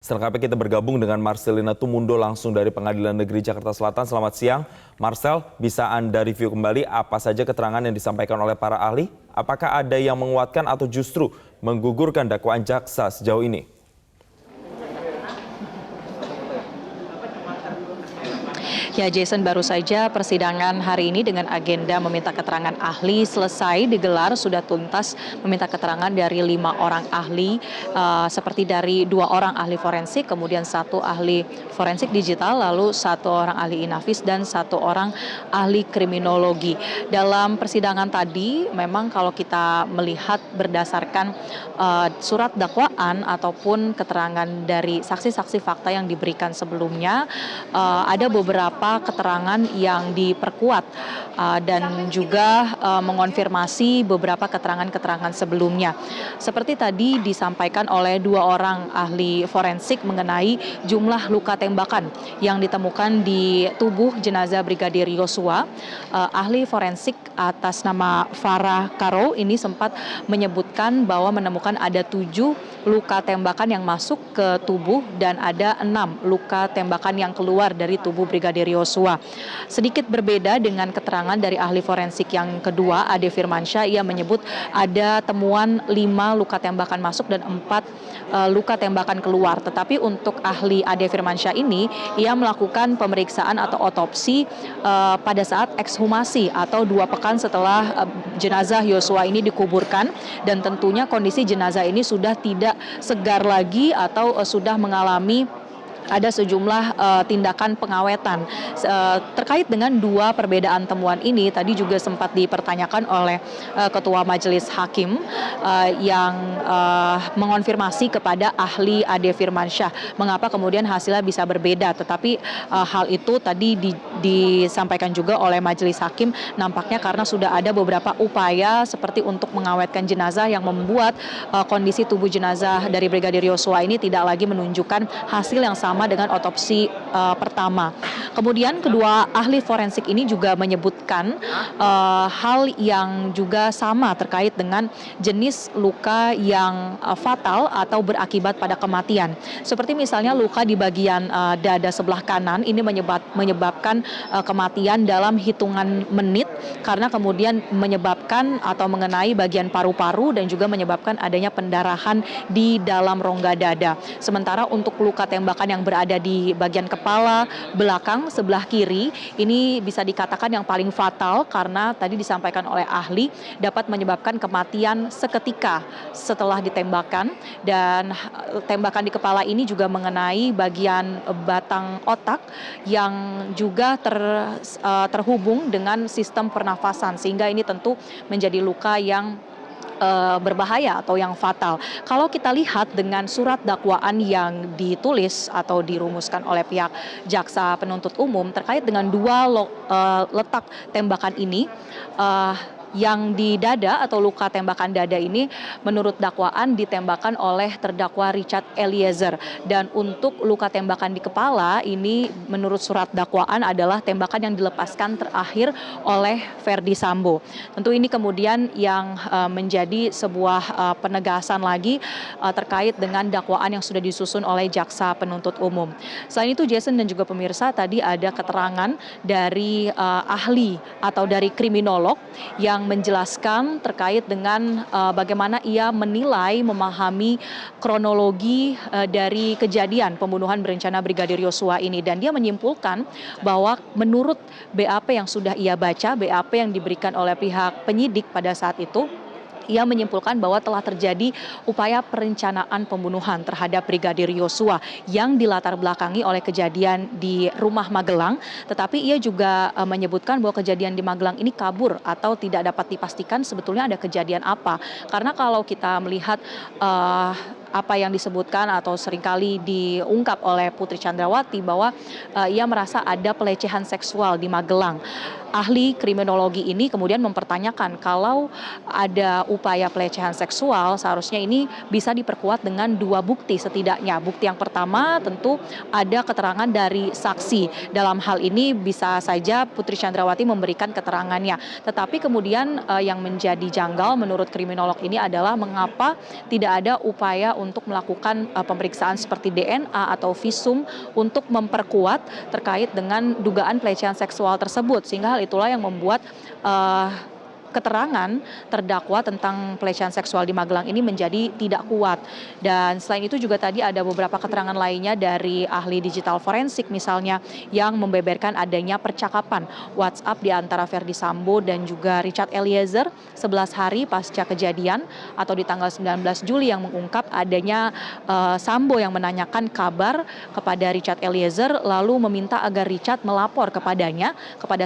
Selengkapnya kita bergabung dengan Marcelina Tumundo langsung dari Pengadilan Negeri Jakarta Selatan. Selamat siang, Marcel. Bisa Anda review kembali apa saja keterangan yang disampaikan oleh para ahli? Apakah ada yang menguatkan atau justru menggugurkan dakwaan jaksa sejauh ini? Ya, Jason, baru saja persidangan hari ini dengan agenda meminta keterangan ahli selesai digelar, sudah tuntas meminta keterangan dari 5 orang ahli, seperti dari 2 orang ahli forensik, kemudian 1 ahli forensik digital, lalu 1 orang ahli inafis dan 1 orang ahli kriminologi. Dalam persidangan tadi, memang kalau kita melihat berdasarkan surat dakwaan ataupun keterangan dari saksi-saksi fakta yang diberikan sebelumnya, ada beberapa keterangan yang diperkuat dan juga mengonfirmasi beberapa keterangan-keterangan sebelumnya. Seperti tadi disampaikan oleh 2 orang ahli forensik mengenai jumlah luka tembakan yang ditemukan di tubuh jenazah Brigadir Yosua. Ahli forensik atas nama Farah Karo ini sempat menyebutkan bahwa menemukan ada 7 luka tembakan yang masuk ke tubuh dan ada 6 luka tembakan yang keluar dari tubuh Brigadir Yosua. Sedikit berbeda dengan keterangan dari ahli forensik yang kedua, Ade Firmansyah. Ia menyebut ada temuan 5 luka tembakan masuk dan 4 luka tembakan keluar. Tetapi untuk ahli Ade Firmansyah ini, ia melakukan pemeriksaan atau otopsi pada saat ekshumasi atau 2 pekan setelah jenazah Yosua ini dikuburkan, dan tentunya kondisi jenazah ini sudah tidak segar lagi atau sudah mengalami ada sejumlah tindakan pengawetan. Terkait dengan 2 perbedaan temuan ini, tadi juga sempat dipertanyakan oleh Ketua Majelis Hakim yang mengonfirmasi kepada ahli Ade Firmansyah mengapa kemudian hasilnya bisa berbeda. Tetapi hal itu tadi disampaikan juga oleh Majelis Hakim, nampaknya karena sudah ada beberapa upaya seperti untuk mengawetkan jenazah yang membuat kondisi tubuh jenazah dari Brigadir Yosua ini tidak lagi menunjukkan hasil yang sama dengan otopsi pertama. Kemudian kedua ahli forensik ini juga menyebutkan hal yang juga sama terkait dengan jenis luka yang fatal atau berakibat pada kematian. Seperti misalnya luka di bagian dada sebelah kanan ini menyebabkan kematian dalam hitungan menit karena kemudian menyebabkan atau mengenai bagian paru-paru dan juga menyebabkan adanya pendarahan di dalam rongga dada. Sementara untuk luka tembakan yang berada di bagian kepala belakang sebelah kiri ini bisa dikatakan yang paling fatal karena tadi disampaikan oleh ahli dapat menyebabkan kematian seketika setelah ditembakkan, dan tembakan di kepala ini juga mengenai bagian batang otak yang juga terhubung dengan sistem pernafasan, sehingga ini tentu menjadi luka yang berbahaya atau yang fatal. Kalau kita lihat dengan surat dakwaan yang ditulis atau dirumuskan oleh pihak jaksa penuntut umum terkait dengan 2 letak tembakan ini, yang di dada atau luka tembakan dada ini menurut dakwaan ditembakkan oleh terdakwa Richard Eliezer, dan untuk luka tembakan di kepala ini menurut surat dakwaan adalah tembakan yang dilepaskan terakhir oleh Verdi Sambo. Tentu ini kemudian yang menjadi sebuah penegasan lagi terkait dengan dakwaan yang sudah disusun oleh jaksa penuntut umum. Selain itu, Jason dan juga pemirsa, tadi ada keterangan dari ahli atau dari kriminolog yang menjelaskan terkait dengan bagaimana ia menilai, memahami kronologi dari kejadian pembunuhan berencana Brigadir Yosua ini, dan dia menyimpulkan bahwa menurut BAP yang sudah ia baca, BAP yang diberikan oleh pihak penyidik pada saat itu, ia menyimpulkan bahwa telah terjadi upaya perencanaan pembunuhan terhadap Brigadir Yosua yang dilatar belakangi oleh kejadian di rumah Magelang, tetapi ia juga menyebutkan bahwa kejadian di Magelang ini kabur atau tidak dapat dipastikan sebetulnya ada kejadian apa. Karena kalau kita melihat apa yang disebutkan atau seringkali diungkap oleh Putri Chandrawati bahwa ia merasa ada pelecehan seksual di Magelang. Ahli kriminologi ini kemudian mempertanyakan kalau ada upaya pelecehan seksual seharusnya ini bisa diperkuat dengan 2 bukti setidaknya. Bukti yang pertama tentu ada keterangan dari saksi. Dalam hal ini bisa saja Putri Chandrawati memberikan keterangannya. Tetapi kemudian yang menjadi janggal menurut kriminolog ini adalah mengapa tidak ada upaya untuk melakukan pemeriksaan seperti DNA atau visum untuk memperkuat terkait dengan dugaan pelecehan seksual tersebut, sehingga hal itulah yang membuat keterangan terdakwa tentang pelecehan seksual di Magelang ini menjadi tidak kuat. Dan selain itu juga tadi ada beberapa keterangan lainnya dari ahli digital forensik misalnya yang membeberkan adanya percakapan WhatsApp di antara Verdi Sambo dan juga Richard Eliezer 11 hari pasca kejadian atau di tanggal 19 Juli yang mengungkap adanya Sambo yang menanyakan kabar kepada Richard Eliezer lalu meminta agar Richard melapor kepada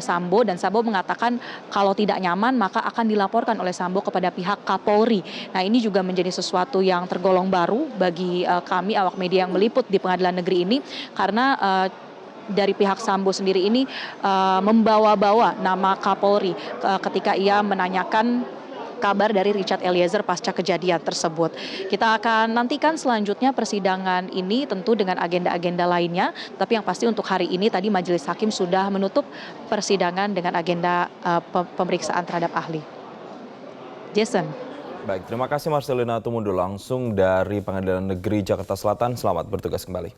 Sambo, dan Sambo mengatakan kalau tidak nyaman maka akan dilaporkan oleh Sambo kepada pihak Kapolri. Nah, ini juga menjadi sesuatu yang tergolong baru bagi kami awak media yang meliput di pengadilan negeri ini, karena dari pihak Sambo sendiri ini membawa-bawa nama Kapolri ketika ia menanyakan kabar dari Richard Eliezer pasca kejadian tersebut. Kita akan nantikan selanjutnya persidangan ini tentu dengan agenda-agenda lainnya, tapi yang pasti untuk hari ini tadi Majelis Hakim sudah menutup persidangan dengan agenda pemeriksaan terhadap ahli. Jason. Baik, terima kasih Marcelina Tumundo langsung dari Pengadilan Negeri Jakarta Selatan. Selamat bertugas kembali.